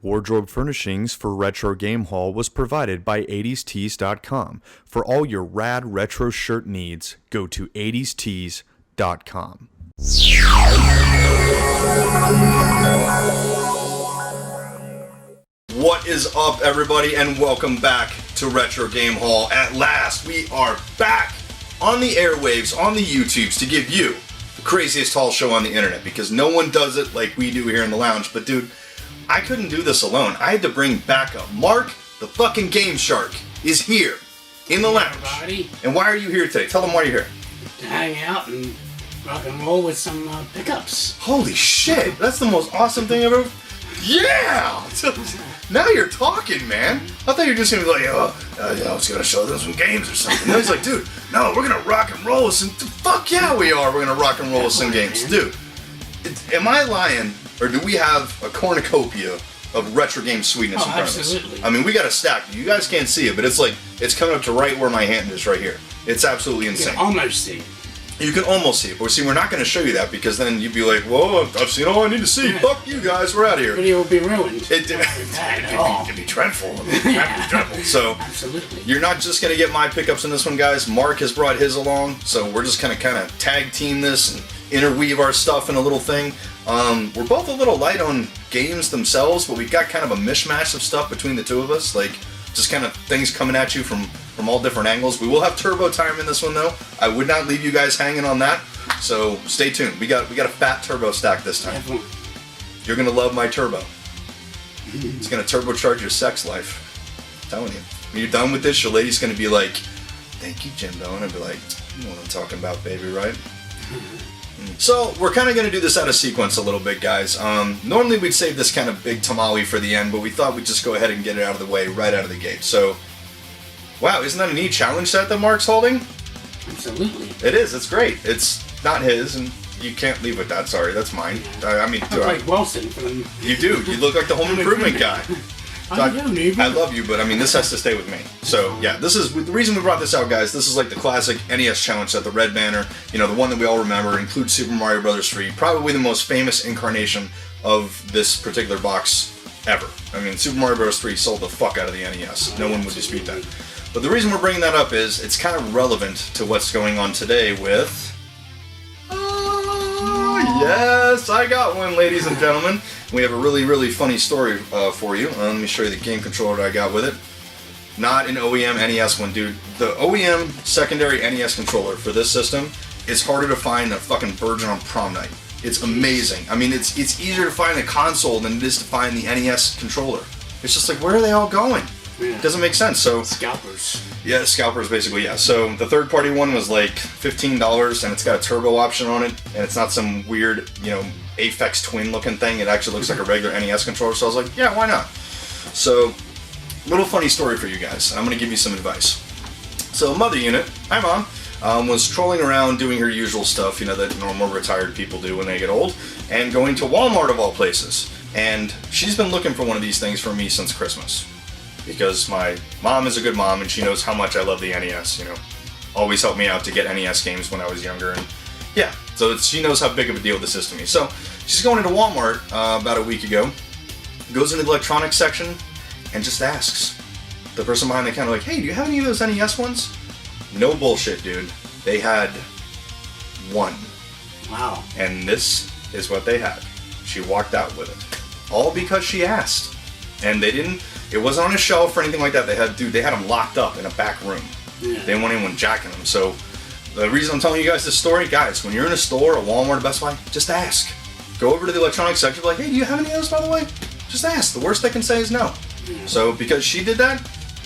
wardrobe furnishings for Retro Game Haul was provided by 80stees.com. For all your rad retro shirt needs, go to 80stees.com. What is up, everybody, and welcome back to Retro Game Haul. At last, we are back on the airwaves, on the YouTubes, to give you the craziest haul show on the internet, because no one does it like we do here in the lounge. But dude, I couldn't do this alone. I had to bring backup. Mark, the fucking Game Shark, is here in the lounge. Everybody. And why are you here today? Tell them why you're here. To hang out and rock and roll with some pickups. Holy shit, that's the most awesome thing I've ever... Yeah! Now you're talking, man. I thought you were just gonna be like, I was gonna show them some games or something. Now he's like, dude, no, we're gonna rock and roll with some... Fuck yeah, we are. We're gonna rock and roll with some games. Dude, am I lying, or do we have a cornucopia of retro game sweetness in front of us? Absolutely. I mean, we got a stack. You guys can't see it, but it's like, it's coming up to right where my hand is right here. It's absolutely You insane. can almost see it. You can almost see it, but see, we're not going to show you that, because then you'd be like, whoa, I've seen all I need to see. Yeah. Fuck you guys, we're out of The here. video will be ruined. It'd be dreadful. Dreadful. So, Absolutely. you're not just going to get my pickups in this one, guys. Mark has brought his along, so we're just going to kind of tag team this and interweave our stuff in a little thing. We're both a little light on games themselves, but we've got kind of a mishmash of stuff between the two of us, like just kind of things coming at you from all different angles. We will have turbo time in this one, though. I would not leave you guys hanging on that, so stay tuned. We got a fat turbo stack this time. Definitely. You're gonna love my turbo. It's gonna turbocharge your sex life. I'm telling you. When you're done with this, your lady's gonna be like, "Thank you, Jimbo," and I'll be like, "You know what I'm talking about, baby, right?" So we're kind of going to do this out of sequence a little bit, guys. Normally we'd save this kind of big tamale for the end, but we thought we'd just go ahead and get it out of the way right out of the gate. So, wow, isn't that a neat challenge set that Mark's holding? Absolutely. It is. It's great. It's not his, and you can't leave with that. Sorry, that's mine. I mean, I like Wilson from... you do. You look like the home improvement guy. I do, neighbor. I love you, but I mean, this has to stay with me. So, yeah, this is the reason we brought this out, guys. This is like the classic NES challenge set, the red banner, you know, the one that we all remember, includes Super Mario Bros. 3, probably the most famous incarnation of this particular box ever. I mean, Super Mario Bros. 3 sold the fuck out of the NES. No one would dispute that. But the reason we're bringing that up is it's kind of relevant to what's going on today with... Oh, yes, I got one, ladies and gentlemen. We have a really, really funny story for you. Let me show you the game controller that I got with it. Not an OEM NES one, dude. The OEM secondary NES controller for this system is harder to find than a fucking Virgin on prom night. It's amazing. I mean, it's easier to find the console than it is to find the NES controller. It's just like, where are they all going? Yeah. It doesn't make sense. So Scalpers. yeah, scalpers basically, yeah. So the third-party one was like $15, and it's got a turbo option on it, and it's not some weird, you know, Aphex Twin looking thing. It actually looks like a regular NES controller, so I was like, yeah, why not? So, little funny story for you guys. I'm going to give you some advice. So, Mother Unit, hi Mom, was trolling around doing her usual stuff, you know, that normal retired people do when they get old, and going to Walmart of all places. And she's been looking for one of these things for me since Christmas. Because my mom is a good mom, and she knows how much I love the NES, you know. Always helped me out to get NES games when I was younger, and yeah, so she knows how big of a deal this is to me. So she's going into Walmart about a week ago, goes into the electronics section, and just asks the person behind the counter, like, hey, do you have any of those NES ones? No bullshit, dude. They had one. Wow. And this is what they had. She walked out with it. All because she asked. And they didn't, it wasn't on a shelf or anything like that. They had them locked up in a back room. Yeah. They didn't want anyone jacking them. So the reason I'm telling you guys this story, guys, when you're in a store, a Walmart, a Best Buy, just ask. Go over to the electronics section, be like, hey, do you have any of those, by the way? Just ask. The worst they can say is no. Yeah. So because she did that,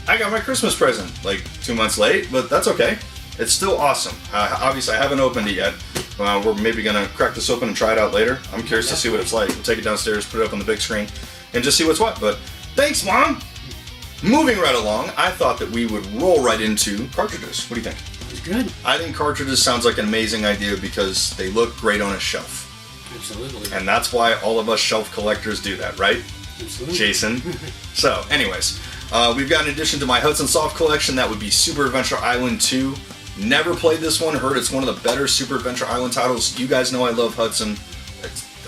I got my Christmas present like 2 months late, but that's okay. It's still awesome. Obviously, I haven't opened it yet. We're maybe going to crack this open and try it out later. I'm curious to see what it's like. We'll take it downstairs, put it up on the big screen, and just see what's what. But thanks, Mom! Moving right along, I thought that we would roll right into cartridges. What do you think? It's good. I think cartridges sounds like an amazing idea because they look great on a shelf. Absolutely. And that's why all of us shelf collectors do that, right? Absolutely. Jason? So, anyways, we've got an addition to my Hudson Soft collection. That would be Super Adventure Island 2. Never played this one. Heard it's one of the better Super Adventure Island titles. You guys know I love Hudson.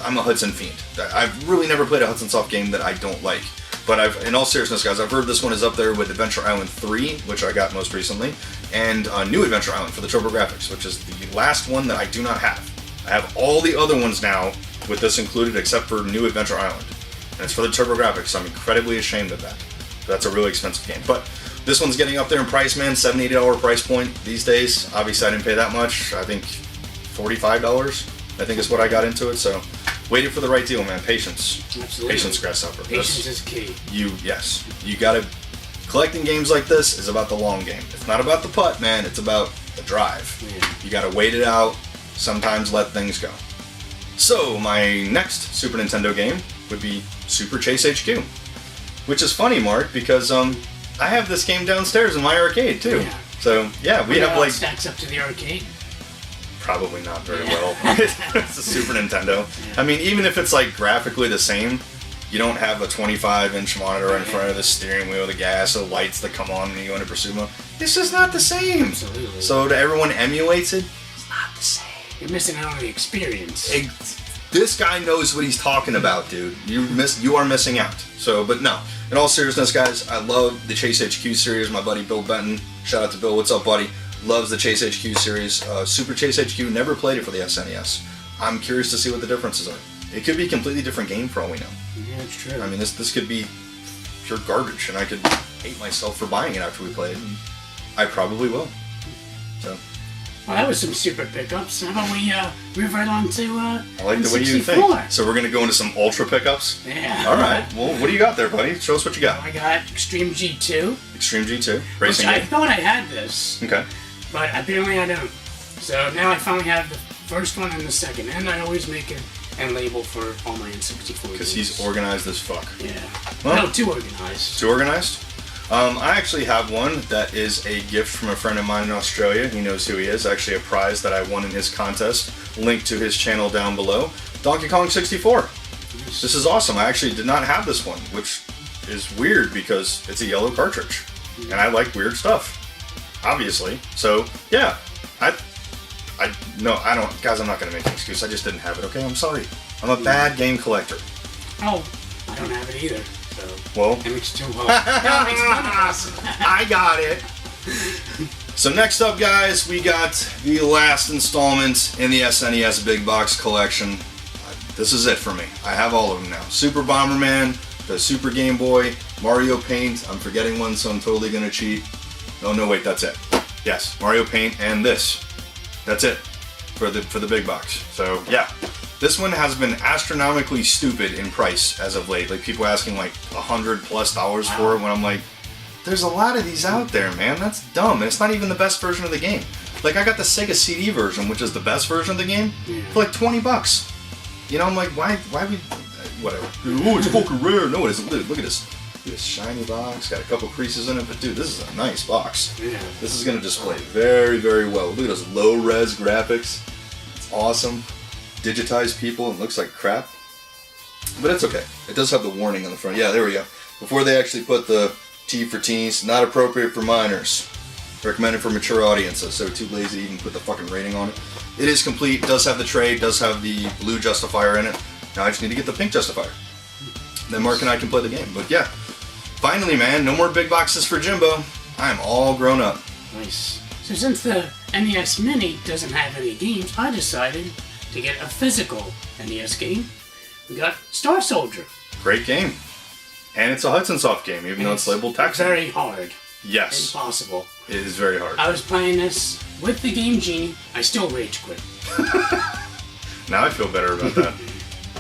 I'm a Hudson fiend. I've really never played a Hudson Soft game that I don't like. But in all seriousness, guys, I've heard this one is up there with Adventure Island 3, which I got most recently, and New Adventure Island for the TurboGrafx, which is the last one that I do not have. I have all the other ones now with this included except for New Adventure Island. And it's for the TurboGrafx, so I'm incredibly ashamed of that. That's a really expensive game. But this one's getting up there in price, man. $70, $80 price point these days. Obviously, I didn't pay that much. I think $45, I think is what I got into it. So, waited for the right deal, man. Patience. Absolutely. Patience, Grasshopper. Patience is key. Yes. You gotta... Collecting games like this is about the long game. It's not about the putt, man. It's about the drive. Yeah. You gotta wait it out. Sometimes let things go. So, my next Super Nintendo game would be Super Chase HQ. Which is funny, Mark, because I have this game downstairs in my arcade, too. Yeah. So, yeah, we have, like... stacks up to the arcade. Probably not very well. It's a Super Nintendo. Yeah. I mean, even if it's, like, graphically the same, you don't have a 25-inch monitor in front of the steering wheel, the gas, the lights that come on when you go into pursuit mode. It's just not the same. Absolutely. So, to everyone emulates it, it's not the same. You're missing out on the experience. This guy knows what he's talking about, dude. You are missing out. So, but no. In all seriousness, guys, I love the Chase HQ series. My buddy Bill Benton, shout out to Bill. What's up, buddy? Loves the Chase HQ series. Super Chase HQ, never played it for the SNES. I'm curious to see what the differences are. It could be a completely different game for all we know. Yeah, it's true. I mean, this could be pure garbage, and I could hate myself for buying it after we play it. And I probably will. So. Well, that was some super pickups. How about we move right on to I like the way you N64? think. So we're going to go into some ultra pickups? Yeah. All right. Well, what do you got there, buddy? Show us what you got. I got Extreme G2. Extreme G2. Which Racing I game. thought I had this, Okay. but apparently I don't. So now I finally have the first one and the second, and I always make it and label for all my N64 games. Because he's organized as fuck. Yeah. Well, no, too organized. Too organized? I actually have one that is a gift from a friend of mine in Australia. He knows who he is. Actually, a prize that I won in his contest. Link to his channel down below. Donkey Kong 64. This is awesome. I actually did not have this one, which is weird because it's a yellow cartridge. And I like weird stuff. Obviously. So, yeah. No, I don't. Guys, I'm not going to make an excuse. I just didn't have it, okay? I'm sorry. I'm a bad game collector. Oh, I don't have it either. So. Well. It makes too hard. That makes fun of us. I got it. So next up, guys, we got the last installment in the SNES Big Box Collection. This is it for me. I have all of them now. Super Bomberman, the Super Game Boy, Mario Paint. I'm forgetting one, so I'm totally gonna cheat. Oh no, wait, that's it. Yes, Mario Paint and this. That's it for the big box. So yeah. This one has been astronomically stupid in price as of late. Like people asking like $100+ for it when I'm like, there's a lot of these out there, man. That's dumb. And it's not even the best version of the game. Like I got the Sega CD version, which is the best version of the game, for like $20. You know, I'm like, why would, whatever. Oh, it's fucking rare. No, it isn't. Look at this. Look at this shiny box. Got a couple creases in it, but dude, this is a nice box. Yeah. This is gonna display very, very well. Look at those low-res graphics. It's awesome. Digitized people and looks like crap, but it's okay. It does have the warning on the front. Yeah, there we go. Before they actually put the T for teens, not appropriate for minors, recommended for mature audiences. So too lazy to even put the fucking rating on it. It is complete. Does have the tray. Does have the blue justifier in it. Now I just need to get the pink justifier. Then Mark and I can play the game. But yeah, finally, man, no more big boxes for Jimbo. I am all grown up. Nice. So since the NES Mini doesn't have any games, I decided to get a physical NES game. We got Star Soldier. Great game. And it's a Hudson Soft game, even though it's labeled Taxi. Very hard. Yes. Impossible. It is very hard. I was playing this with the Game Genie. I still rage quit. Now I feel better about that.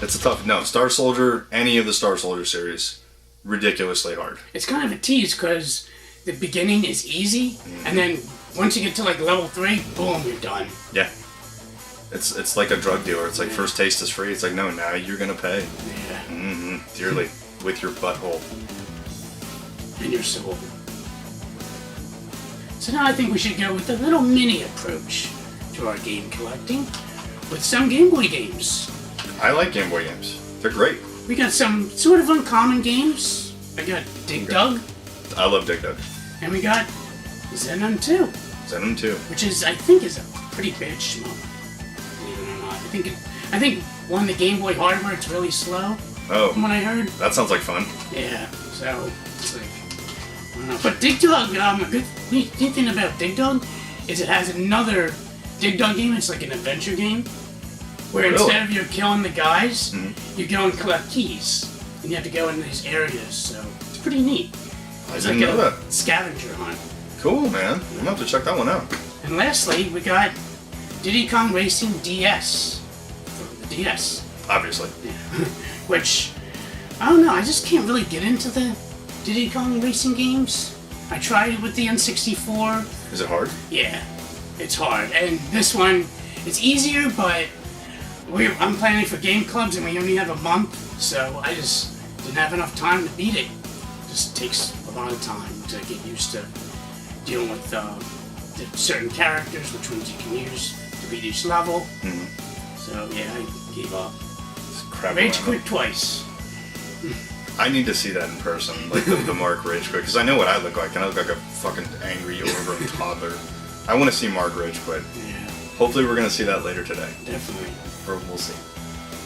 It's a tough... No, Star Soldier, any of the Star Soldier series, ridiculously hard. It's kind of a tease because the beginning is easy, and then once you get to like level 3, boom, you're done. Yeah. It's like a drug dealer. It's like first taste is free. It's like, no, now you're gonna pay. Yeah. Dearly. With your butthole. And your soul. So now I think we should go with a little mini approach to our game collecting with some Game Boy games. I like Game Boy games. They're great. We got some sort of uncommon games. I got Dig Dug. I love Dig Dug. And we got Xenon 2. Xenon 2. Which is, I think, is a pretty bad shmup. Believe it or not. I think on the Game Boy hardware, it's really slow. Oh, From what I heard. that sounds like fun. Yeah. So it's like, I don't know. But Dig Dug, a good neat thing about Dig Dug is it has another Dig Dug game. It's like an adventure game where Really? instead of you killing the guys, you go and collect keys, and you have to go into these areas. So it's pretty neat. I It's didn't like know a that. scavenger hunt. Cool, man. I'm gonna have to check that one out. And lastly, we got Diddy Kong Racing DS for the DS, Obviously. which I don't know. I just can't really get into the Diddy Kong Racing games. I tried it with the N64. Is it hard? Yeah, it's hard. And this one, it's easier, but I'm planning for game clubs and we only have a month, so I just didn't have enough time to beat it. It just takes a lot of time to get used to dealing with the certain characters, which ones you can use to beat each level. So yeah, I gave up. It's crap. Rage around. quit twice. I need to see that in person, like the Mark Rage Quit, because I know what I look like, and I look like a fucking angry, overgrown toddler. I want to see Mark Rage Quit. Yeah, Hopefully we're going to see that later today, definitely. or we'll see.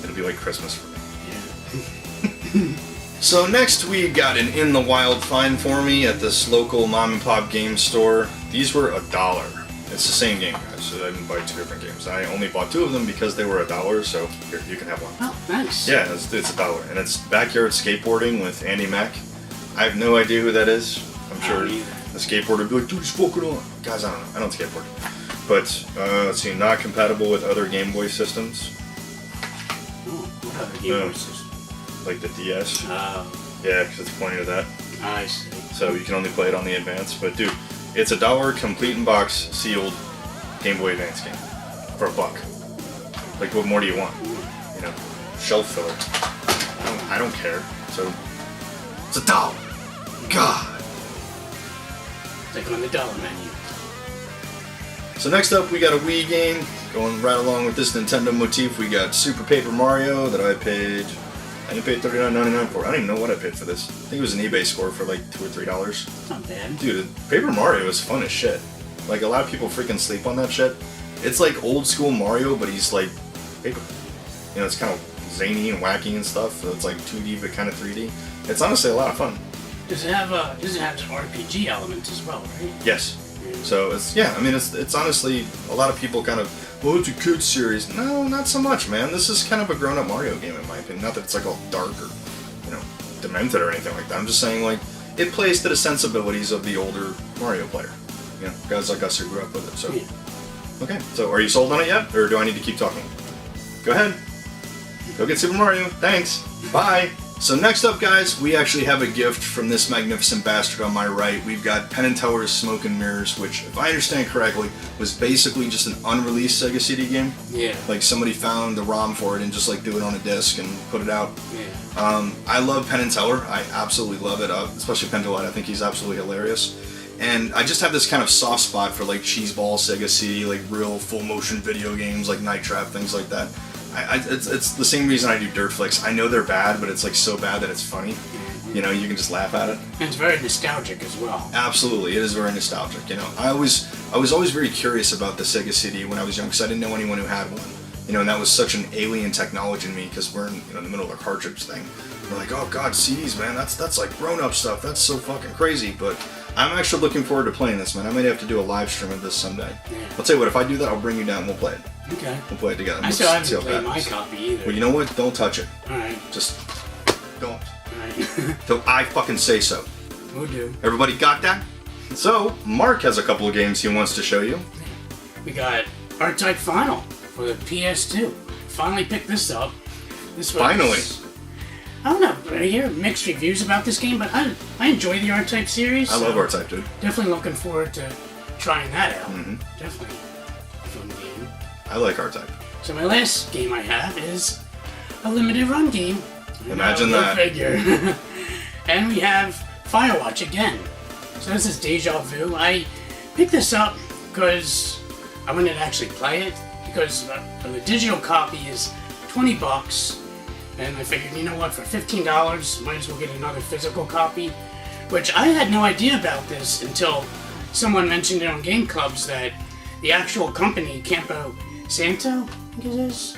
It'll be like Christmas for me. Yeah. So next we got an In the Wild find for me at this local mom and pop game store. These were $1. It's the same game, guys, so I didn't buy two different games. I only bought two of them because they were $1, so here, you can have one. Oh, nice. Yeah, it's $1, and it's Backyard Skateboarding with Andy Mack. I have no idea who that is. I'm I sure don't either. the skateboarder would be like, dude, he's fucking on. Guys, I don't know. I don't skateboard. But, let's see, not compatible with other Game Boy systems, Oh, what other game Yeah. voices? like the DS. Oh, Yeah, because it's pointing to that. I see. So you can only play it on the Advance. But, dude, it's $1 complete in box, sealed Game Boy Advance game. For $1. Like, what more do you want? You know, shelf filler. I don't care. So, it's $1. God. It's like on the dollar menu. So next up, we got a Wii game. Going right along with this Nintendo motif, we got Super Paper Mario that I didn't pay $39.99 for. I don't even know what I paid for this. I think it was an eBay score for like $2 or $3. It's not bad. Dude, Paper Mario is fun as shit. Like, a lot of people freaking sleep on that shit. It's like old school Mario, but he's like paper. You know, it's kind of zany and wacky and stuff. So it's like 2D but kind of 3D. It's honestly a lot of fun. Does it have an RPG element as well, right? Yes. So it's honestly, a lot of people kind of, well, it's a kid's series. No, not so much, man. This is kind of a grown-up Mario game in my opinion. Not that it's like all dark or, you know, demented or anything like that. I'm just saying, like, it plays to the sensibilities of the older Mario player. You know, guys like us who grew up with it. So, Yeah. okay. So, are you sold on it yet, or do I need to keep talking? Go ahead. Go get Super Mario. Thanks. Bye. So next up, guys, we actually have a gift from this magnificent bastard on my right. We've got Penn & Teller's Smoke and Mirrors, which, if I understand correctly, was basically just an unreleased Sega CD game. Yeah. Like, somebody found the ROM for it and just, like, threw it on a disc and put it out. Yeah. I love Penn & Teller. I absolutely love it, especially Penn & Teller. I think he's absolutely hilarious. And I just have this kind of soft spot for, like, cheeseball Sega CD, like, real full-motion video games, like Night Trap, things like that. It's the same reason I do dirt flicks. I know they're bad, but it's like so bad that it's funny. You know, you can just laugh at it. And it's very nostalgic as well. Absolutely, it is very nostalgic. You know, I was always very curious about the Sega CD when I was young because I didn't know anyone who had one. You know, and that was such an alien technology to me because we're in the middle of a cartridge thing. We're like, oh god, CDs, man, that's like grown-up stuff. That's so fucking crazy. But I'm actually looking forward to playing this, man. I might have to do a live stream of this someday. Yeah. I'll tell you what, if I do that, I'll bring you down and we'll play it. Okay. We'll play it together. I Let's still see haven't how played bad my it is. copy either. Well, you know what? Don't touch it. Alright. Just don't. Alright. Till I fucking say so. We'll do. Everybody got that? So, Mark has a couple of games he wants to show you. We got R-Type Final for the PS2. Finally picked this up. This was, Finally. I don't know. I hear mixed reviews about this game, but I enjoy the R-Type series. I so love R-Type, dude. Definitely looking forward to trying that out. Mm-hmm. Definitely a fun game. I like R-Type. So my last game I have is a limited run game. Imagine Go that. figure. And we have Firewatch again. So this is Deja Vu. I picked this up because I wanted to actually play it because the digital copy is $20, and I figured, you know what, for $15, might as well get another physical copy. Which I had no idea about this until someone mentioned it on Game Clubs that the actual company, Campo Santo, I think it is,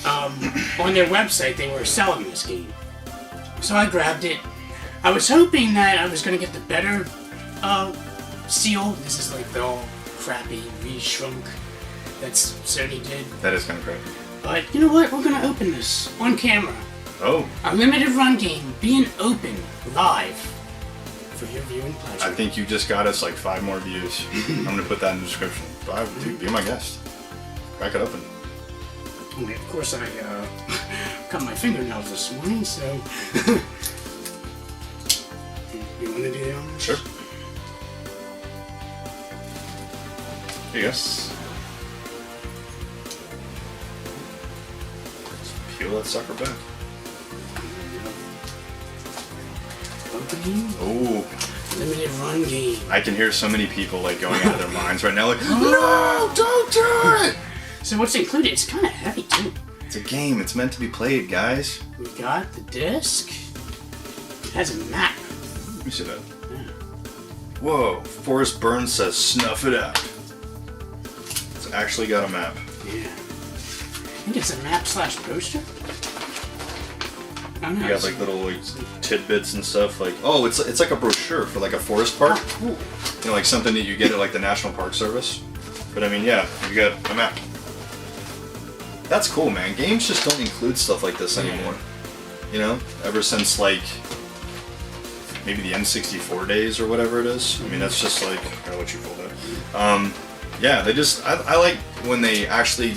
on their website they were selling this game. So I grabbed it. I was hoping that I was going to get the better seal. This is like the all crappy reshrunk that Sony did. That is kind of great. But you know what? We're going to open this on camera. Oh. A limited run game being open live for your viewing pleasure. I think you just got us like 5 more views. I'm going to put that in the description. 5, dude, be my guest. Crack it open. Okay, of course, I cut my fingernails this morning, so. You want to do the honors? Sure. Here you go. Let's peel that sucker back. Opening. Oh. Limited run game. I can hear so many people like going out of their minds right now, like, no, don't do it! So what's included? It's kind of heavy too. It's a game. It's meant to be played, guys. We got the disc. It has a map. Let me see that. Yeah. Whoa. Forrest Burns says, snuff it out. It's actually got a map. Yeah. I think it's a map / poster. I don't know. You got like little like tidbits and stuff. Like, oh, it's like a brochure for like a forest park. Oh, cool. You know, like something that you get at like the National Park Service. But I mean, yeah, you got a map. That's cool, man. Games just don't include stuff like this anymore. You know, ever since like maybe the N64 days or whatever it is. I mean, that's just like I'll let you pull that. Yeah, they just I like when they actually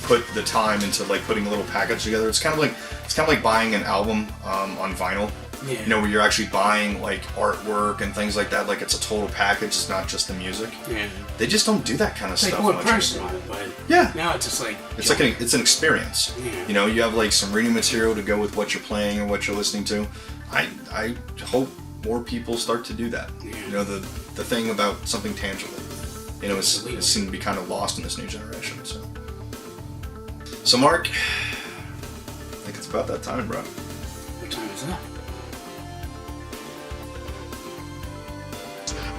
put the time into like putting a little package together. It's kind of like buying an album on vinyl. Yeah. You know, where you're actually buying like artwork and things like that. Like it's a total package. It's not just the music. Yeah. They just don't do that kind of It's stuff. like more much personal, anymore. but Yeah. now it's just like It's an experience. Yeah. You know, you have like some reading material to go with what you're playing or what you're listening to. I hope more people start to do that. Yeah. You know, the thing about something tangible. You know, Absolutely. it seemed to be kind of lost in this new generation. So Mark, I think it's about that time, bro. What time is that?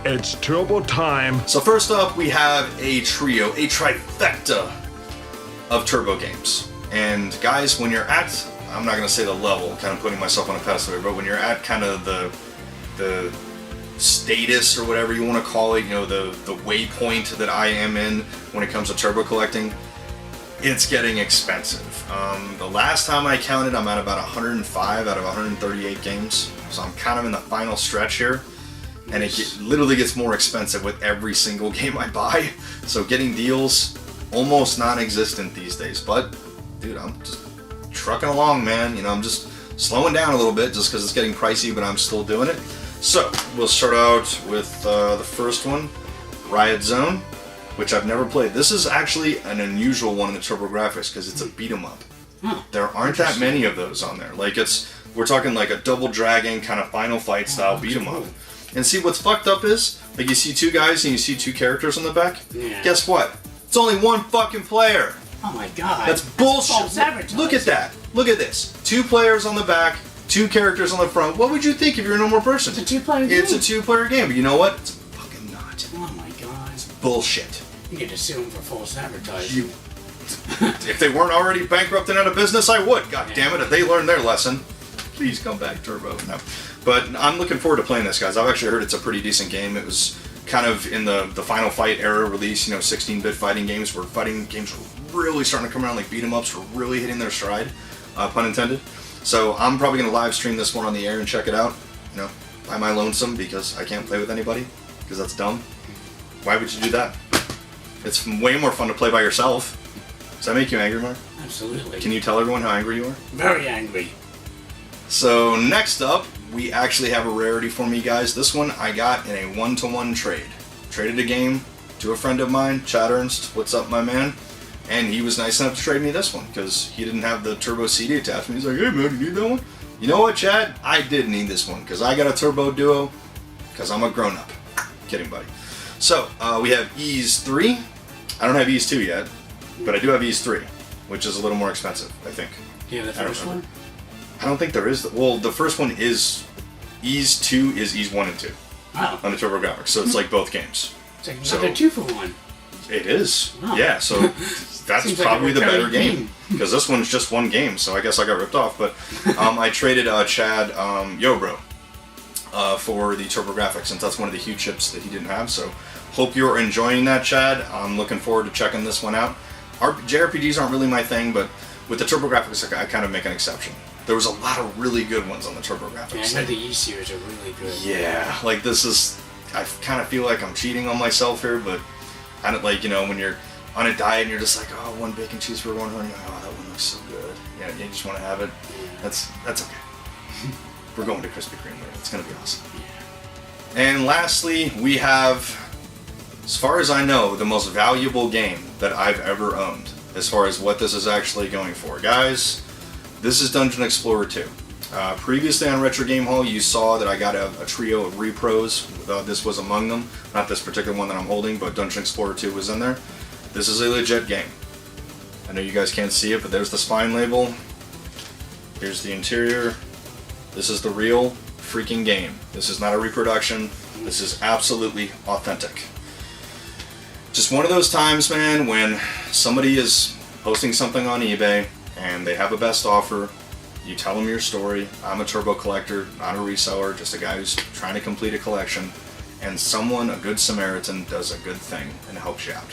It's turbo time. So first up, we have a trio, a trifecta of turbo games. And guys, when you're at, I'm not going to say the level, kind of putting myself on a pedestal here, but when you're at kind of the status or whatever you want to call it, you know, the waypoint that I am in when it comes to turbo collecting, it's getting expensive. The last time I counted, I'm at about 105 out of 138 games. So I'm kind of in the final stretch here. And it literally gets more expensive with every single game I buy. So getting deals, almost non-existent these days. But, dude, I'm just trucking along, man. You know, I'm just slowing down a little bit just because it's getting pricey, but I'm still doing it. So, we'll start out with the first one, Riot Zone, which I've never played. This is actually an unusual one in the TurboGrafx because it's a beat-em-up. There aren't that many of those on there. Like, we're talking like a Double Dragon kind of Final Fight style beat-em-up. And see, what's fucked up is, like, you see 2 guys and you see 2 characters on the back. Yeah. Guess what? It's only 1 fucking player. Oh my god. That's bullshit. false advertising. Look at that. Look at this. 2 players on the back, 2 characters on the front. What would you think if you're a normal person? It's a 2-player game. It's a 2-player game, but you know what? It's fucking not. Oh my god. It's bullshit. You get to sue them for false advertising. You. If they weren't already bankrupt and out of business, I would. God damn it! If they learned their lesson, please come back, Turbo. No, but I'm looking forward to playing this, guys. I've actually heard it's a pretty decent game. It was kind of in the Final Fight era release. You know, 16-bit fighting games where fighting games were really starting to come around. Like beat 'em ups were really hitting their stride, pun intended. So I'm probably gonna live stream this one on the air and check it out. You know, by my lonesome because I can't play with anybody because that's dumb. Why would you do that? It's way more fun to play by yourself. Does that make you angry, Mark? Absolutely. Can you tell everyone how angry you are? Very angry. So next up, we actually have a rarity for me, guys. This one I got in a 1-to-1 trade. Traded a game to a friend of mine, Chad Ernst. What's up, my man? And he was nice enough to trade me this one because he didn't have the Turbo CD attachment. He's like, hey man, you need that one? You know what, Chad? I did need this one because I got a Turbo Duo because I'm a grown-up. Kidding, buddy. So we have Ys 3. I don't have Ys 2 yet, but I do have Ys 3, which is a little more expensive, I think. Yeah, the first one? I don't think there is. Well, the first one is Ys 2 is Ys 1 and 2 Wow. on the TurboGrafx, so it's like both games. It's like So- another 2-for-1. It is. Oh. Yeah, so that's Seems like probably a the better recurring game. Because this one's just one game, so I guess I got ripped off. But I traded Chad Yobro for the TurboGrafx, since that's one of the huge chips that he didn't have. So hope you're enjoying that, Chad. I'm looking forward to checking this one out. JRPGs aren't really my thing, but with the TurboGrafx, I kind of make an exception. There was a lot of really good ones on the TurboGrafx. Yeah, I know the E series are really good. Yeah, like this is, I kind of feel like I'm cheating on myself here, but I don't, like, you know, when you're on a diet and you're just like, oh, one bacon cheeseburger, one honey, oh, that one looks so good. Yeah, you just want to have it. That's okay. We're going to Krispy Kreme later. It's gonna be awesome. And lastly, we have, as far as I know, the most valuable game that I've ever owned, as far as what this is actually going for. Guys, this is Dungeon Explorer 2. Previously on Retro Game Haul, you saw that I got a trio of repros. This was among them. Not this particular one that I'm holding, but Dungeon Explorer 2 was in there. This is a legit game. I know you guys can't see it, but there's the spine label. Here's the interior. This is the real freaking game. This is not a reproduction. This is absolutely authentic. Just one of those times, man, when somebody is posting something on eBay and they have a best offer. You tell them your story. I'm a turbo collector, not a reseller, just a guy who's trying to complete a collection. And someone, a good Samaritan, does a good thing and helps you out.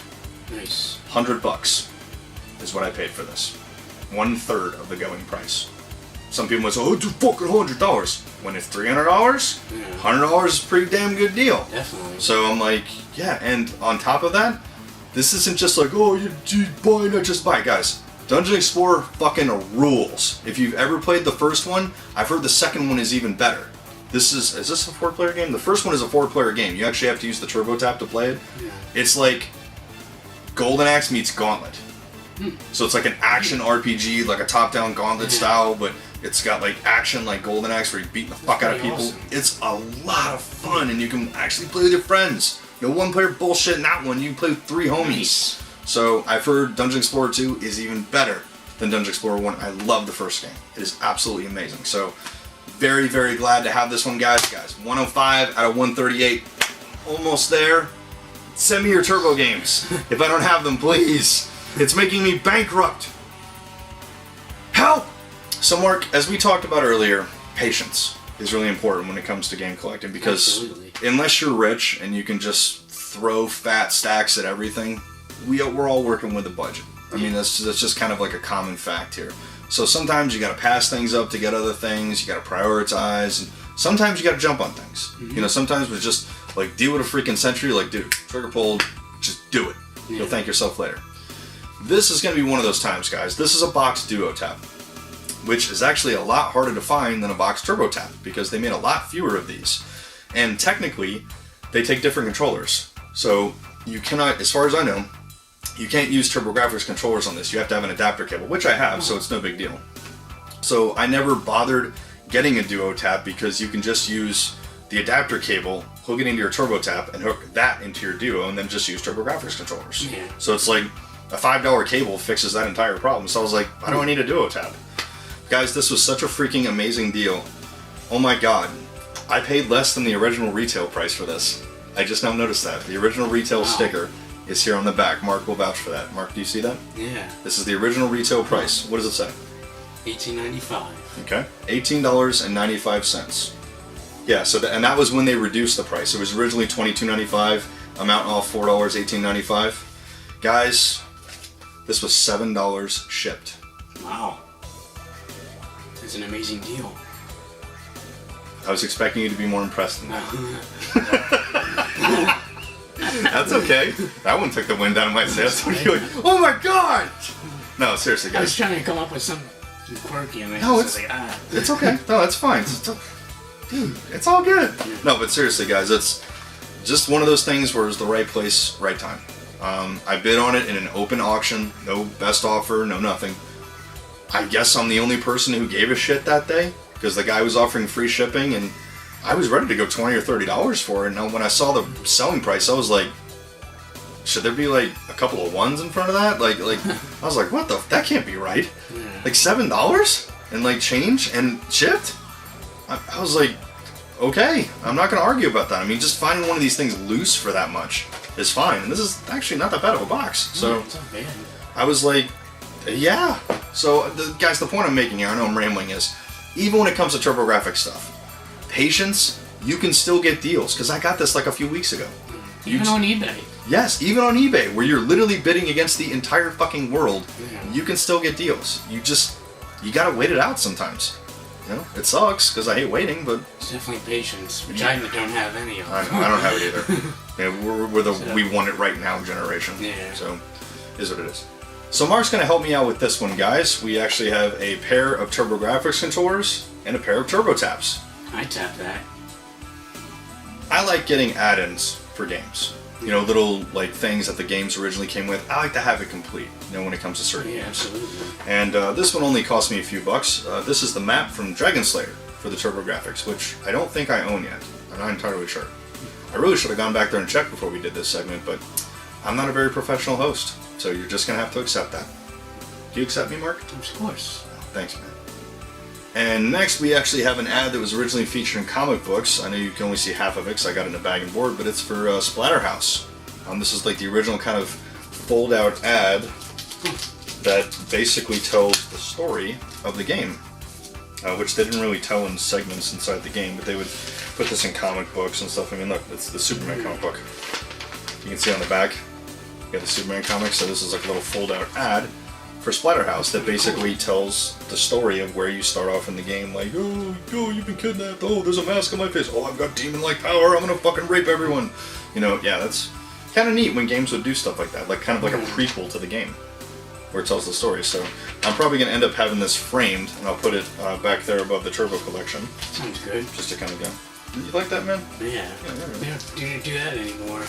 Nice. $100 is what I paid for this. 1/3 of the going price. Some people might say, oh, it's fucking $100. When it's $300, $100 is a pretty damn good deal. Definitely. So I'm like, yeah, and on top of that, this isn't just like, oh, you buy, not just buy. Guys, Dungeon Explorer fucking rules. If you've ever played the first one, I've heard the second one is even better. Is this a 4-player game? The first one is a 4-player game. You actually have to use the Turbo Tap to play it. Yeah. It's like Golden Axe meets Gauntlet. So it's like an action RPG, like a top-down Gauntlet style, but it's got like action like Golden Axe where you're beating the fuck out of people. Awesome. It's a lot of fun, and you can actually play with your friends. No one-player bullshit in that one. You can play with 3 homies. Nice. So I've heard Dungeon Explorer 2 is even better than Dungeon Explorer 1. I love the first game. It is absolutely amazing. So very, very glad to have this one, guys. 105 out of 138. Almost there. Send me your turbo games. If I don't have them, please. It's making me bankrupt. Help! So Mark, as we talked about earlier, patience is really important when it comes to game collecting, because unless you're rich and you can just throw fat stacks at everything, we're all working with a budget. I mean, that's just kind of like a common fact here. So sometimes you got to pass things up to get other things. You got to prioritize, and sometimes you got to jump on things. Mm-hmm. You know, sometimes it's just like deal with a freaking century. Like, dude, trigger pulled, just do it. Yeah. You'll thank yourself later. This is going to be one of those times, guys. This is a box Duo Tap, which is actually a lot harder to find than a box Turbo Tap because they made a lot fewer of these, and technically, they take different controllers. So you cannot, as far as I know, you can't use TurboGrafx controllers on this. You have to have an adapter cable, which I have, so it's no big deal. So I never bothered getting a Duo Tap because you can just use the adapter cable, hook it into your Turbo Tap, and hook that into your Duo, and then just use TurboGrafx controllers. Yeah. So it's like a $5 cable fixes that entire problem. So I was like, why do I need a Duo Tap? Guys, this was such a freaking amazing deal. Oh my god. I paid less than the original retail price for this. I just now noticed that. The original retail sticker is here on the back. Mark will vouch for that. Mark, do you see that? Yeah. This is the original retail price. What does it say? $18.95. Okay. $18.95. Yeah, so and that was when they reduced the price. It was originally $22.95, amount off $4, $18.95. Guys, this was $7 shipped. Wow. It's an amazing deal. I was expecting you to be more impressed than that. That's okay. That one took the wind out of my sails. You're like, oh my god! No, seriously, guys. I was trying to come up with something quirky, and it's okay. No, it's fine. Dude, it's all good. No, but seriously, guys, it's just one of those things where it's the right place, right time. I bid on it in an open auction. No best offer, no nothing. I guess I'm the only person who gave a shit that day, because the guy was offering free shipping, and I was ready to go $20 or $30 for it. And when I saw the selling price, I was like, should there be like a couple of ones in front of that? Like I was like, what the? That can't be right. Like $7 and like change and shipped. I was like, okay, I'm not gonna argue about that. I mean, just finding one of these things loose for that much is fine. And this is actually not that bad of a box. So It's not bad. I was like, yeah. So, guys, the point I'm making here, I know I'm rambling, is even when it comes to TurboGrafx stuff, patience, you can still get deals. Because I got this like a few weeks ago. Even on eBay. Yes, even on eBay, where you're literally bidding against the entire fucking world, Yeah. you can still get deals. You gotta wait it out sometimes. You know, it sucks because I hate waiting, but It's definitely patience, which I don't have any of. I don't have it either. Yeah, we're the we want it right now generation. Yeah. So, is what it is. So Mark's gonna help me out with this one, guys. We actually have a pair of TurboGrafx controllers and a pair of TurboTaps. I tap that. I like getting add-ins for games. You know, little like things that the games originally came with. I like to have it complete. You know, when it comes to certain Yeah, games. absolutely. And this one only cost me a few bucks. This is the map from Dragon Slayer for the TurboGrafx, which I don't think I own yet. I'm not entirely sure. I really should have gone back there and checked before we did this segment, but I'm not a very professional host, so you're just gonna have to accept that. Do you accept me, Mark? Of course. Thanks, man. And next, we actually have an ad that was originally featured in comic books. I know you can only see half of it because I got it in a bag and board, but it's for Splatterhouse. This is like the original kind of fold-out ad that basically tells the story of the game, which they didn't really tell in segments inside the game, but they would put this in comic books and stuff. I mean, look, it's the Superman comic book. You can see on the back, you got the Superman comic, so this is like a little fold-out ad for Splatterhouse that basically tells the story of where you start off in the game, like, oh, you've been kidnapped, oh, there's a mask on my face, oh, I've got demon-like power, I'm gonna fucking rape everyone. You know, yeah, that's kind of neat when games would do stuff like that, like kind of like a prequel to the game, where it tells the story. So I'm probably gonna end up having this framed, and I'll put it back there above the Turbo collection, Sounds good. just to kind of go. You like that, man? Yeah. They don't do that anymore.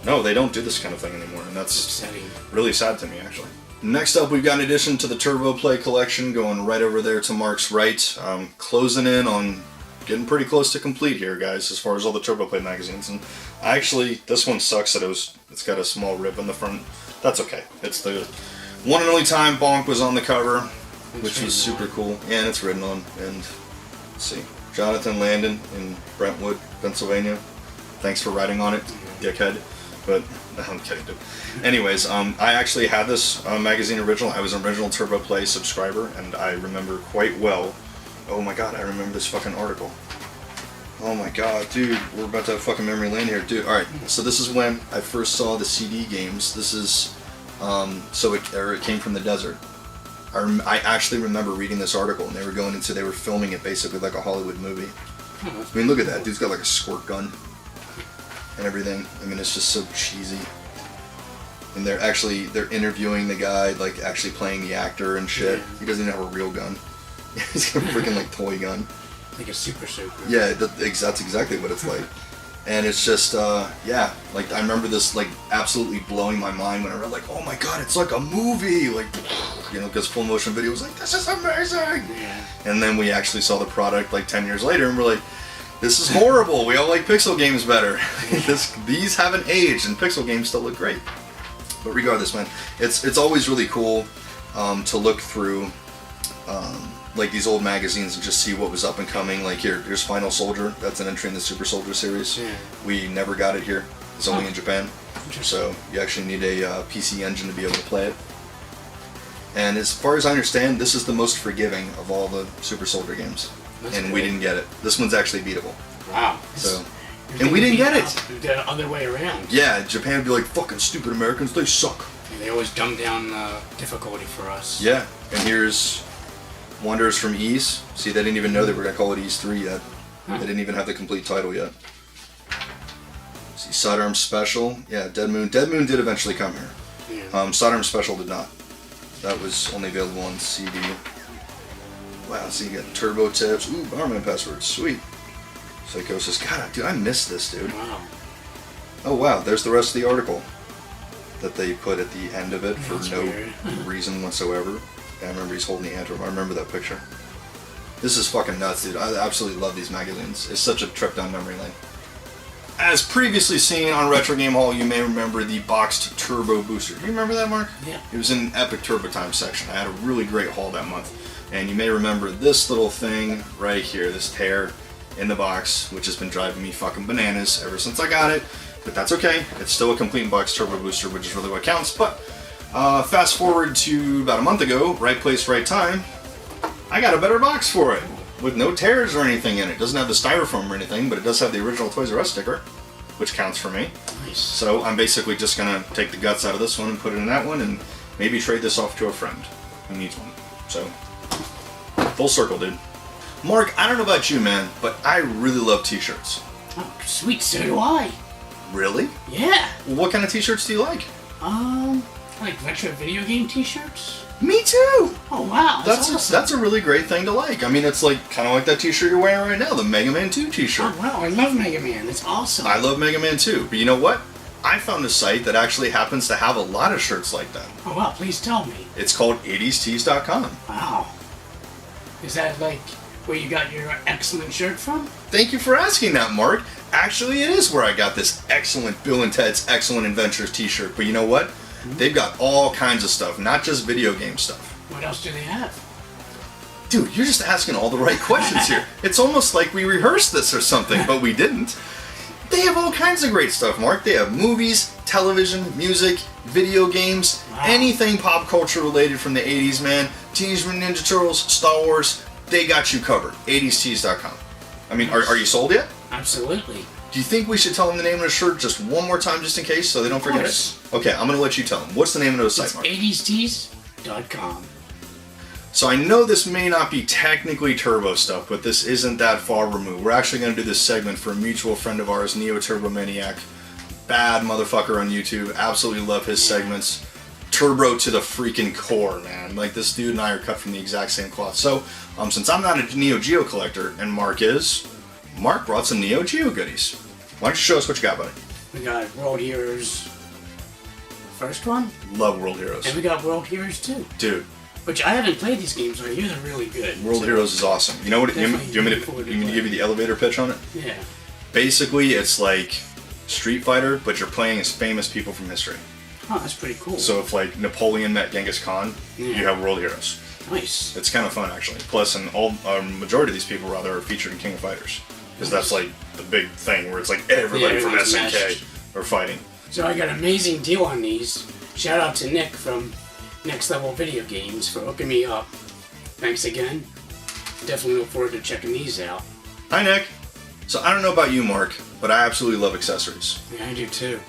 No, they don't do this kind of thing anymore, and that's Upsetting. really sad to me, actually. Next up, we've got an addition to the Turbo Play collection, going right over there to Mark's right. Closing in on getting pretty close to complete here, guys, as far as all the Turbo Play magazines. And actually, this one sucks that it's got a small rib on the front. That's okay. It's the one and only time Bonk was on the cover, which was super cool. Yeah, and it's written on. And let's see, Jonathan Landon in Brentwood, Pennsylvania. Thanks for writing on it, dickhead. But I'm kidding, dude. Anyways, I actually had this magazine original. I was an original Turbo Play subscriber, and I remember quite well. Oh my god, I remember this fucking article. Oh my god, dude, we're about to have fucking memory lane here, dude. All right, so this is when I first saw the CD games. This is, it came from the desert. I actually remember reading this article, and they were filming it basically like a Hollywood movie. I mean, look at that, dude's got like a squirt gun and everything. I mean, it's just so cheesy. And they're interviewing the guy, like actually playing the actor and shit. Yeah. He doesn't even have a real gun. He's got a freaking like toy gun. Like a super soaker. Yeah, that's exactly what it's like. And it's just, yeah, like I remember this like absolutely blowing my mind when I read like, oh my god, it's like a movie, like, you know, because Full Motion Video was like, this is amazing. Yeah. And then we actually saw the product like 10 years later, and we're like, this is horrible. We all like pixel games better. These haven't aged, and pixel games still look great. But regardless, man, it's always really cool to look through like these old magazines and just see what was up and coming. Like here's Final Soldier. That's an entry in the Super Soldier series. Yeah. We never got it here. It's only in Japan. So you actually need a PC engine to be able to play it. And as far as I understand, this is the most forgiving of all the Super Soldier games. That's and cool. we didn't get it. This one's actually beatable. Wow. So, You're and we didn't get beat it. The other way around. Yeah, Japan would be like, fucking stupid Americans, they suck. And they always dumb down difficulty for us. Yeah, and here's Wanderers from Ys. See, they didn't even know they were going to call it Ys 3 yet. They didn't even have the complete title yet. See, Sidearm Special. Yeah, Dead Moon. Dead Moon did eventually come here. Yeah. Sidearm Special did not. That was only available on CD. Wow, so you got Turbo Tips. Ooh, Bomberman Passwords. Sweet. Psychosis. God, dude, I missed this, dude. Wow. Oh, wow, there's the rest of the article that they put at the end of it for That's no weird. reason whatsoever. Yeah, I remember he's holding the anthem. I remember that picture. This is fucking nuts, dude. I absolutely love these magazines. It's such a trip down memory lane. As previously seen on Retro Game Haul, you may remember the boxed Turbo Booster. Do you remember that, Mark? Yeah. It was in Epic Turbo Time section. I had a really great haul that month. And you may remember this little thing right here, this tear. in the box, which has been driving me fucking bananas ever since I got it. But that's okay. It's still a complete box turbo booster, which is really what counts. But fast forward to about a month ago, right place, right time. I got a better box for it with no tears or anything in it. It doesn't have the styrofoam or anything, but it does have the original Toys R Us sticker, which counts for me. Nice. So I'm basically just gonna take the guts out of this one and put it in that one, and maybe trade this off to a friend who needs one. So full circle, dude. Mark, I don't know about you, man, but I really love t-shirts. Oh, sweet, so do I. Really? Yeah. Well, what kind of t-shirts do you like? Like retro video game t-shirts? Me too! Oh, wow, that's awesome. That's a really great thing to like. I mean, it's like kind of like that t-shirt you're wearing right now, the Mega Man 2 t-shirt. Oh, wow, I love Mega Man. It's awesome. I love Mega Man 2, but you know what? I found a site that actually happens to have a lot of shirts like that. Oh, wow, please tell me. It's called 80stees.com. Wow. Is that like where you got your excellent shirt from? Thank you for asking that, Mark. Actually, it is where I got this excellent Bill and Ted's Excellent Adventures t-shirt. But you know what? They've got all kinds of stuff, not just video game stuff. What else do they have? Dude, you're just asking all the right questions here. It's almost like we rehearsed this or something, but we didn't. They have all kinds of great stuff, Mark. They have movies, television, music, video games, anything pop culture related from the 80s, man. Teenage Mutant Ninja Turtles, Star Wars, they got you covered. 80stees.com. I mean, are you sold yet? Absolutely. Do you think we should tell them the name of the shirt just one more time just in case so they don't forget it? Okay, I'm going to let you tell them. What's the name of the site, It's Mark? 80stees.com. So I know this may not be technically turbo stuff, but this isn't that far removed. We're actually going to do this segment for a mutual friend of ours, Neo Turbo Maniac. Bad motherfucker on YouTube. Absolutely love his segments. Turbo to the freaking core, man. Like, this dude and I are cut from the exact same cloth. So, since I'm not a Neo Geo collector, and Mark is, Mark brought some Neo Geo goodies. Why don't you show us what you got, buddy? We got World Heroes first one, Love World Heroes. and we got World Heroes 2. Dude, Which I haven't played these games, but I hear they're really good. World So, Heroes is awesome. You know what? You Definitely want me looking forward to to give you playing. the elevator pitch on it? Yeah. Basically, it's like Street Fighter, but you're playing as famous people from history. Oh, that's pretty cool. So if like Napoleon met Genghis Khan, you have World Heroes. Nice. It's kind of fun actually. Plus, and all majority of these people rather are featured in King of Fighters because that's like the big thing where it's like everybody from everyone's SNK meshed. are fighting. So I got an amazing deal on these. Shout out to Nick from Next Level Video Games for hooking me up. Thanks again. Definitely look forward to checking these out. Hi Nick. So I don't know about you, Mark, but I absolutely love accessories. Yeah, I do too.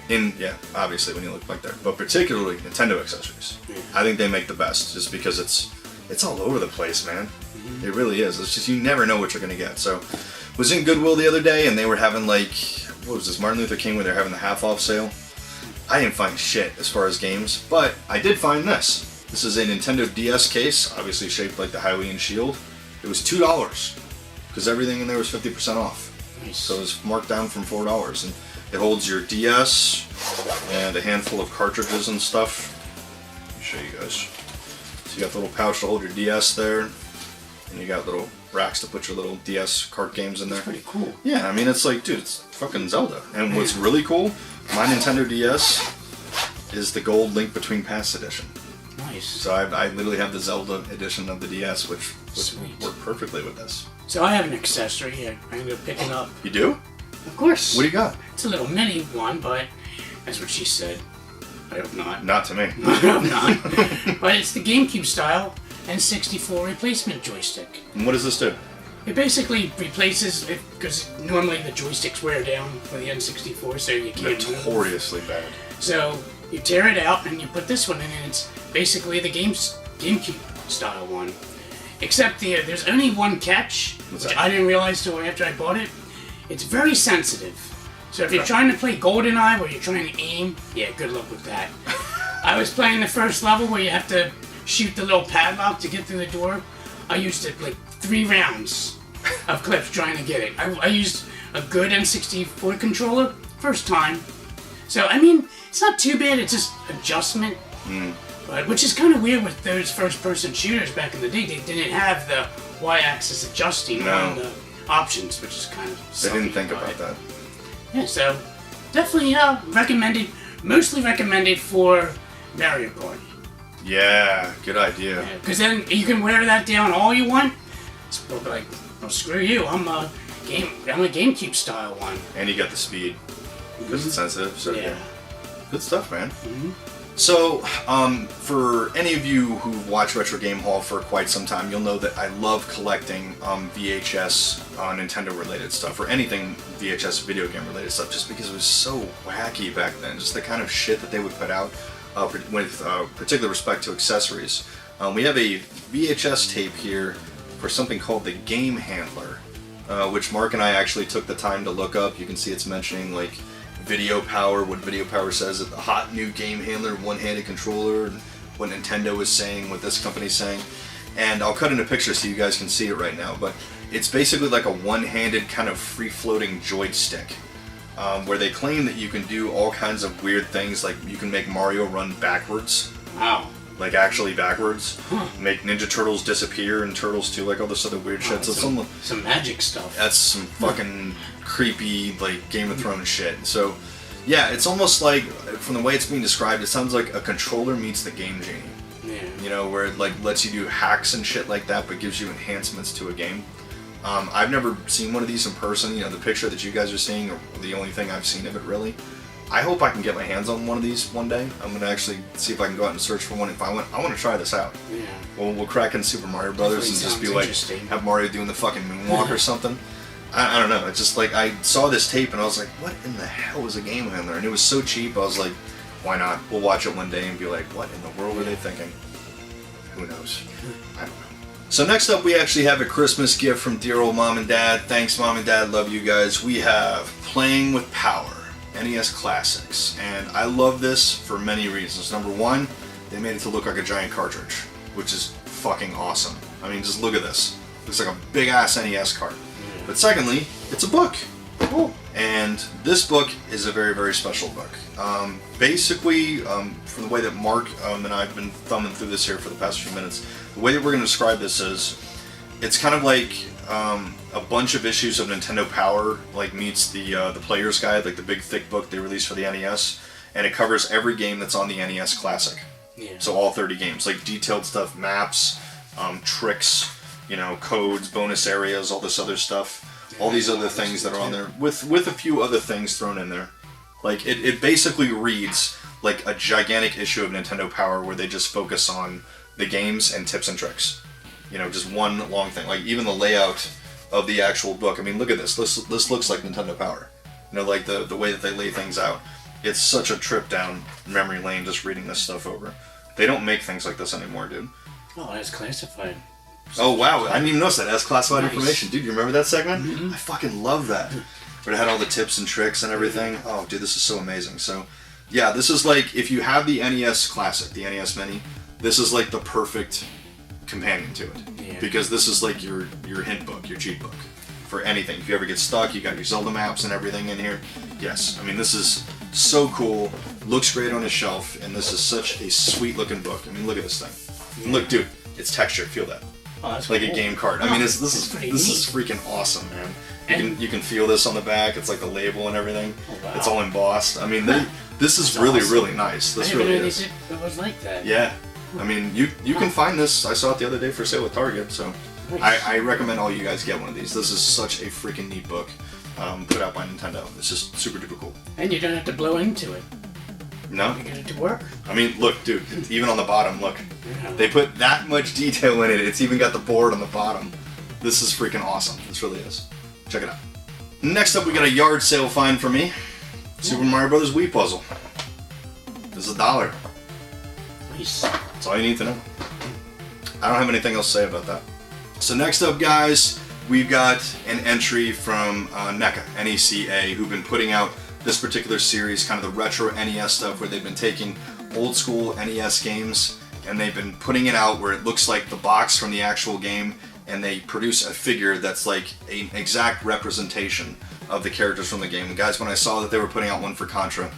Obviously when you look like that, but particularly Nintendo accessories. Yeah. I think they make the best just because it's all over the place, man. It really is. It's just you never know what you're gonna get. So was in Goodwill the other day and they were having like, what was this, Martin Luther King, where they're having the half off sale. I didn't find shit as far as games, but I did find this. This is a Nintendo DS case, obviously shaped like the Hylian shield. It was $2 because everything in there was 50% off. Nice. So it was marked down from $4, and it holds your DS and a handful of cartridges and stuff. Let me show you guys. So you got the little pouch to hold your DS there, and you got little racks to put your little DS cart games in there. That's pretty cool. Yeah, I mean it's like, dude, it's fucking Zelda. And what's really cool, my Nintendo DS is the gold Link Between Paths edition. Nice. So I literally have the Zelda edition of the DS, which would Sweet. work perfectly with this. So I have an accessory I ended up picking up. You do? Of course. What do you got? It's a little mini one, but that's what she said. I hope not. Not to me. I hope not. But it's the GameCube style N64 replacement joystick. And what does this do? It basically replaces it because normally the joysticks wear down for the N64, so you can't move. Notoriously bad. So you tear it out and you put this one in, and it's basically the GameCube style one. Except there's only one catch, What's which that? I didn't realize till after I bought it. It's very sensitive. So if you're trying to play GoldenEye where you're trying to aim, yeah, good luck with that. I was playing the first level where you have to shoot the little padlock to get through the door. I used it like 3 rounds of clips trying to get it. I used a good N64 controller first time. So, I mean, it's not too bad, it's just adjustment. But, which is kind of weird with those first-person shooters back in the day. They didn't have the Y-axis adjusting on the options, which is kind of They didn't sucky, think but- about that. Yeah, so definitely recommended, mostly recommended for Mario Party. Yeah, good idea. Because then you can wear that down all you want. It's like, well, screw you, I'm I'm a GameCube style one. And you got the speed because it's sensitive. So Yeah. good stuff, man. So, for any of you who've watched Retro Game Haul for quite some time, you'll know that I love collecting VHS Nintendo-related stuff, or anything VHS video game-related stuff, just because it was so wacky back then. Just the kind of shit that they would put out with particular respect to accessories. We have a VHS tape here for something called the Game Handler, which Mark and I actually took the time to look up. You can see it's mentioning, like, Video Power, what Video Power says, a hot new game handler, one-handed controller, and what Nintendo is saying, what this company's saying. And I'll cut in a picture so you guys can see it right now, but it's basically like a one-handed kind of free-floating joystick, where they claim that you can do all kinds of weird things, like you can make Mario run backwards. Wow. Like actually backwards. Make Ninja Turtles disappear and Turtles 2, like all this other weird shit. So Some magic stuff. that's some fucking creepy, like, Game of Thrones shit. So, yeah, it's almost like, from the way it's being described, it sounds like a controller meets the Game Genie. Yeah. You know, where it, like, lets you do hacks and shit like that, but gives you enhancements to a game. I've never seen one of these in person. You know, the picture that you guys are seeing, or the only thing I've seen of it, really. I hope I can get my hands on one of these one day. I'm going to actually see if I can go out and search for one. If I want to try this out. Yeah. We'll crack in Super Mario Brothers and just be sounds like, interesting. have Mario doing the fucking moonwalk or something. I don't know. It's just like, I saw this tape and I was like, what in the hell is a game handler? And it was so cheap, I was like, why not? We'll watch it one day and be like, what in the world were they thinking? Who knows? I don't know. So next up, we actually have a Christmas gift from dear old Mom and Dad. Thanks, Mom and Dad. Love you guys. We have Playing with Power, NES Classics. And I love this for many reasons. Number one, they made it to look like a giant cartridge, which is fucking awesome. I mean, just look at this. Looks like a big-ass NES cart. But secondly, it's a book. Cool. And this book is a very, very special book. Basically, from the way that Mark and I have been thumbing through this here for the past few minutes, the way that we're going to describe this is, it's kind of like a bunch of issues of Nintendo Power, like meets the Player's Guide, like the big thick book they released for the NES, and it covers every game that's on the NES Classic. Yeah. So all 30 games, like detailed stuff, maps, tricks, you know, codes, bonus areas, all this other stuff. All these other things that are on there, with a few other things thrown in there. Like, it basically reads like a gigantic issue of Nintendo Power where they just focus on the games and tips and tricks. You know, just one long thing. Like, even the layout of the actual book. I mean, look at this. This looks like Nintendo Power. You know, like the way that they lay things out. It's such a trip down memory lane just reading this stuff over. They don't make things like this anymore, dude. Oh, it's classified. Oh wow, I didn't even notice that. That's classified Nice. information. Dude, you remember that segment? Mm-hmm. I fucking love that. Where it had all the tips and tricks and everything. Oh dude, this is so amazing. So, yeah, this is like, if you have the NES Classic, the NES Mini, this is like the perfect companion to it. Yeah. Because this is like your hint book, your cheat book. For anything. If you ever get stuck, you got your Zelda maps and everything in here. Yes, I mean, this is so cool, looks great on a shelf, and this is such a sweet looking book. I mean, look at this thing. And look, dude, it's textured, feel that. Oh, that's Like cool. a game card. I mean, this That's is pretty freaking awesome, man. You can feel this on the back. It's like the label and everything. Oh, wow. It's all embossed. I mean, this is That's really awesome. really nice. I This didn't really know is. it was like that. Yeah. I mean, you can find this. I saw it the other day for sale at Target. So Nice. I recommend all you guys get one of these. This is such a freaking neat book, put out by Nintendo. It's just super duper cool. And you don't have to blow into it. No, You get it to work. I mean, look, dude. Even on the bottom, look. Yeah. They put that much detail in it. It's even got the board on the bottom. This is freaking awesome. This really is. Check it out. Next up, we got a yard sale find for me. Super Mario Brothers Wii Puzzle. This is $1. Nice. That's all you need to know. I don't have anything else to say about that. So next up, guys, we've got an entry from NECA, N-E-C-A, who've been putting out this particular series, kind of the retro NES stuff, where they've been taking old school NES games and they've been putting it out where it looks like the box from the actual game, and they produce a figure that's like an exact representation of the characters from the game. And guys, when I saw that they were putting out one for Contra,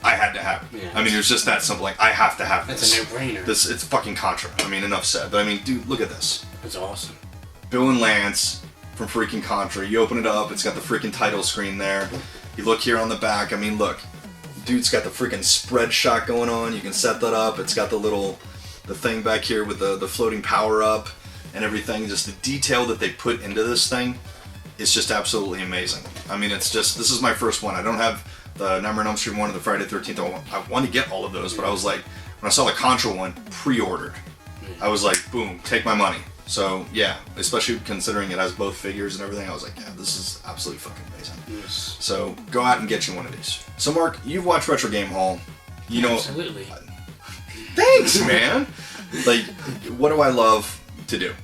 I had to have it. Yeah. I mean, it was just that simple. Like, I have to have That's this. a no-brainer. It's fucking Contra. I mean, enough said. But I mean, dude, look at this. That's awesome. Bill and Lance from freaking Contra. You open it up, it's got the freaking title screen there. You look here on the back. I mean, look. Dude's got the freaking spread shot going on. You can set that up. It's got the thing back here with the floating power up. and everything. Just the detail that they put into this thing is just absolutely amazing. I mean, it's just, this is my first one. I don't have the Nightmare on Elm Street one or the Friday the 13th. I want to get all of those, but I was like, when I saw the Contra one pre-ordered, I was like, boom, take my money. So yeah, especially considering it has both figures and everything, I was like, yeah, this is absolutely fucking amazing. Yes. So go out and get you one of these. So Mark, you've watched Retro Game Haul. You know, Absolutely. thanks, man. Like, what do I love to do?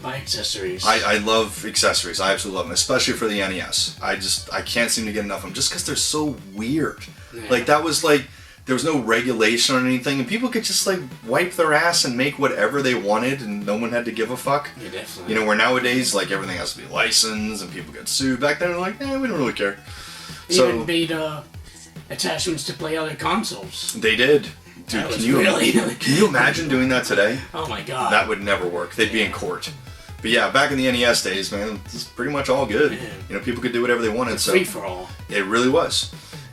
Buy accessories. I love accessories. I absolutely love them, especially for the NES. I can't seem to get enough of them just because they're so weird. Yeah. Like, that was like, there was no regulation on anything, and people could just like wipe their ass and make whatever they wanted, and no one had to give a fuck. Yeah, definitely. You know, where nowadays, like, everything has to be licensed and people get sued. Back then, they're like, we don't really care. Even made attachments to play other consoles. They did. Dude, That was can you imagine doing that today? Oh my god. That would never work. They'd be in court. But yeah, back in the NES days, man, it's pretty much all good. Yeah. You know, people could do whatever they wanted. So free for all. it really was.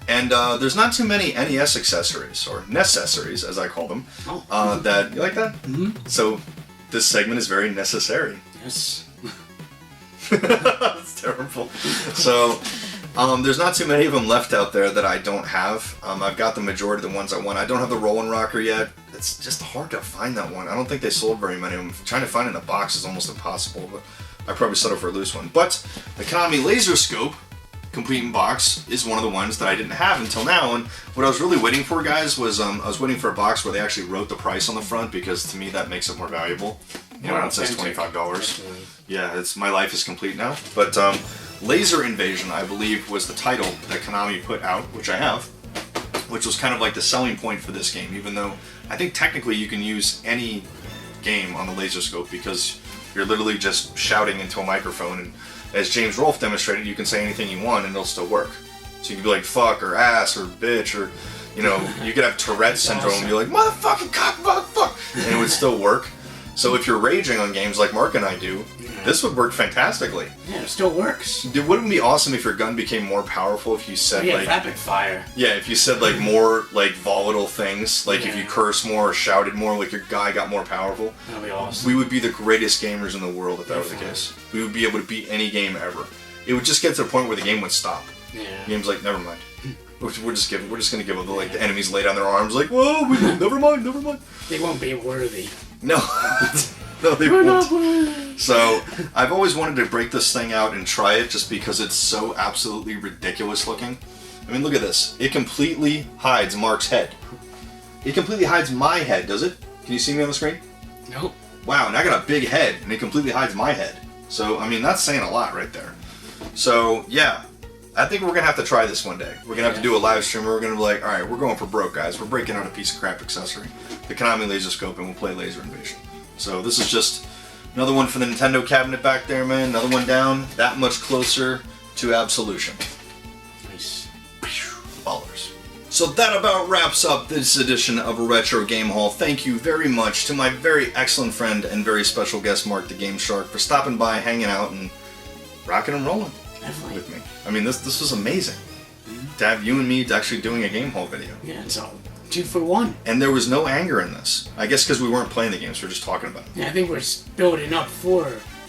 And there's not too many NES accessories, or necessaries, as I call them. Oh. That you like that? Mm-hmm. So this segment is very necessary. Yes. That's terrible. So there's not too many of them left out there that I don't have. I've got the majority of the ones I want. I don't have the Rollin' Rocker yet. It's just hard to find that one. I don't think they sold very many of them. Trying to find it in a box is almost impossible, but I probably settle for a loose one. But the Konami Laser Scope, complete in box, is one of the ones that I didn't have until now. And what I was really waiting for, guys, was I was waiting for a box where they actually wrote the price on the front, because to me that makes it more valuable. You know, when it says $25. Definitely. Yeah, it's my life is complete now. But Laser Invasion, I believe, was the title that Konami put out, which I have, which was kind of like the selling point for this game, even though I think technically you can use any game on the Laser Scope, because you're literally just shouting into a microphone, and as James Rolfe demonstrated, you can say anything you want and it'll still work. So you can be like fuck or ass or bitch, or you know, you could have Tourette's syndrome and be like motherfucking cock, motherfuck, and it would still work. So if you're raging on games like Mark and I do, this would work fantastically. Yeah, it still works. Dude, wouldn't it be awesome if your gun became more powerful if you said Yeah, like rapid fire. yeah, if you said like more like volatile things, like if you Yeah. cursed more or shouted more, like your guy got more powerful. That'd be awesome. We would be the greatest gamers in the world if that was the Definitely. case. We would be able to beat any game ever. It would just get to the point where the game would stop. Yeah. The game's like, never mind. We're just gonna give up. Like the enemies lay down their arms, like, whoa, never mind. They won't be worthy. No, no, they We're won't. not worthy. So I've always wanted to break this thing out and try it, just because it's so absolutely ridiculous looking. I mean, look at this. It completely hides Mark's head. It completely hides my head, does it? Can you see me on the screen? Nope. Wow, and I got a big head, and it completely hides my head. So, I mean, that's saying a lot right there. So, yeah. I think we're going to have to try this one day. We're going to have to do a live stream where we're going to be like, alright, we're going for broke, guys. We're breaking out a piece of crap accessory. The Konami Laser Scope, and we'll play Laser Invasion. So, this is just another one for the Nintendo cabinet back there, man. Another one down. That much closer to absolution. Nice. Ballers. So that about wraps up this edition of Retro Game Haul. Thank you very much to my very excellent friend and very special guest, Mark the Game Shark, for stopping by, hanging out, and rocking and rolling Definitely. with me. I mean, this was amazing. To have you and me actually doing a game haul video. Yeah, it's all 2 for 1. And there was no anger in this. I guess because we weren't playing the games, we were just talking about them. Yeah, I think we're building up for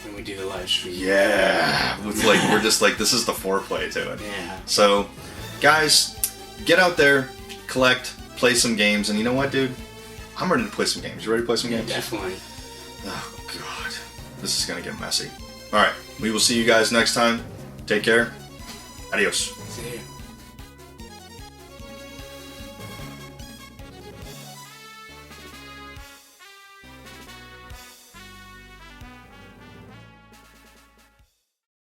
when we do the live stream. Yeah. It's like, we're just like, this is the foreplay to it. Yeah. So, guys, get out there, collect, play some games, and you know what, dude? I'm ready to play some games. You ready to play some Yeah, games? definitely. Oh, God. This is going to get messy. Alright, we will see you guys next time. Take care. Adios.